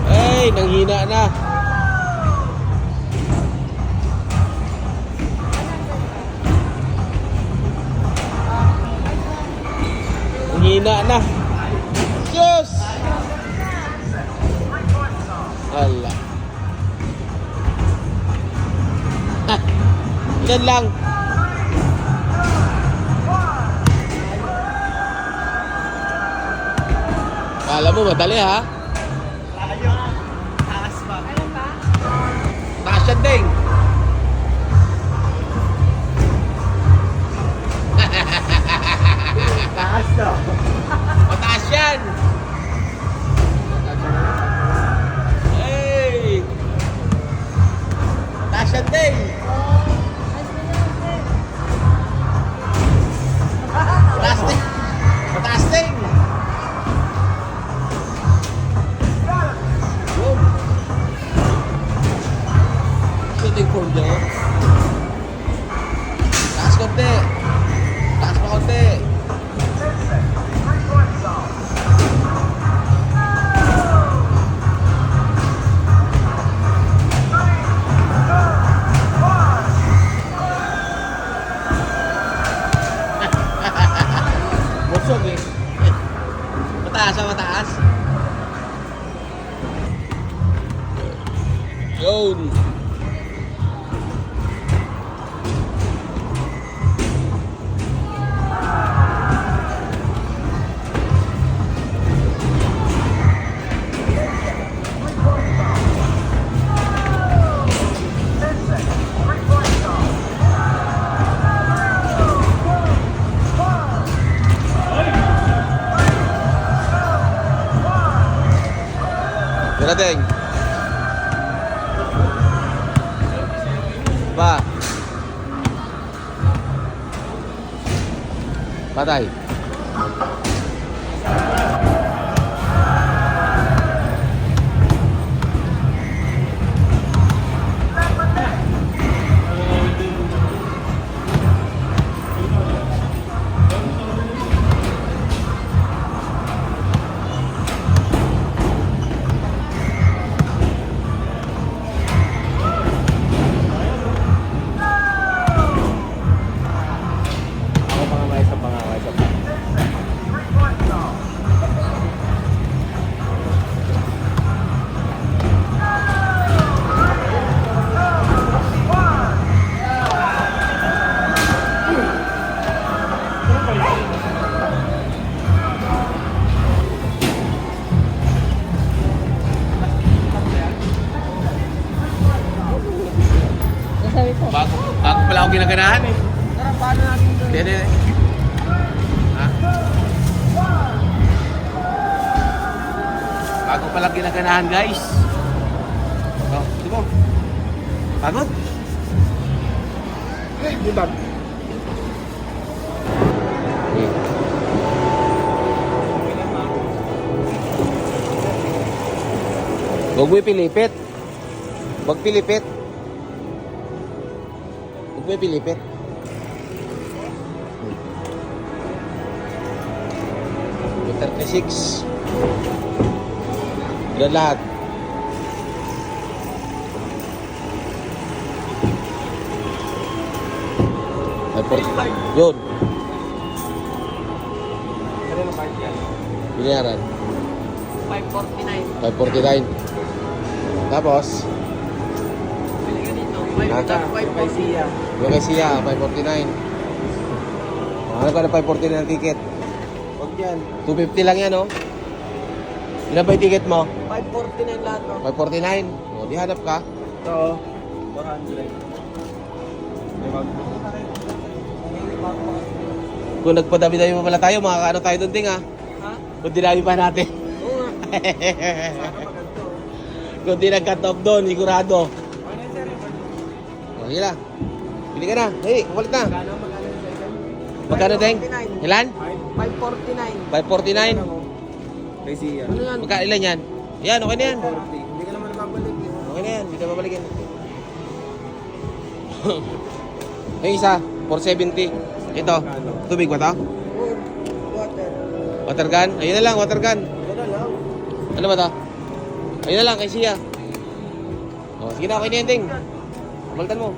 Ay, nanghina na. Nanghina na. Diyos! Hala. Ha! Ilan lang? Kala mo madali ha? Taas pa. Taas yan ding. Taas to. Mataas yan. Hey! Mataas yan ding. Mataas ding. Mataas ding. Yun. Shooting for the. Taas konti. Taas pa konti. Busog eh. Mataas sa mataas. Yun. Dating. Ba. Patay. Bago pala ako ginaganahan eh. Tara, paano natin doon? Hindi. Ha? Bago pala ginaganahan guys. Oh, di mo? Pagod? Di ba? Huwag mo pilipit. Huwag pilipit. Huwag mo pilipit. Meter 36. Ilan lahat? Yun. Ano na part yan? Binayaran. 549. 549. Tapos, Pili ka dito. Ata. 549. yung kay Sia, 549. Ano ka na 549 ang ticket? Huwag yan. 250 lang yan, oh. Ilan ba yung ticket mo? 549 lahat, no? 549. O, di hanap ka. Ito, 400. Kung nagpadami-dami pa pala tayo, makakaano tayo doon ding, ha? Ha? Kung dinami pa natin. Oo nga. Sana maganda. Kung di nag-cut off doon, sigurado. Ano yun, sir? O, sige lang. Pili ka na. Hey, kumalit na. Magkano yung sa ikan? Magkano, Deng? 549. Ilan? 549. 549. Kay Sia. Ilan yan? Yan, okay na yan. 40. Hindi ka naman nababalik. Babalikin, babalikin. Yung isa, 470. Ito, tubig ba to? Water. Water gun? Ayun na lang, water gun. Yan na lang. Ano ba to? Ayun na lang, kay Sia. Oh, sige na, kay Nending. Balitan mo.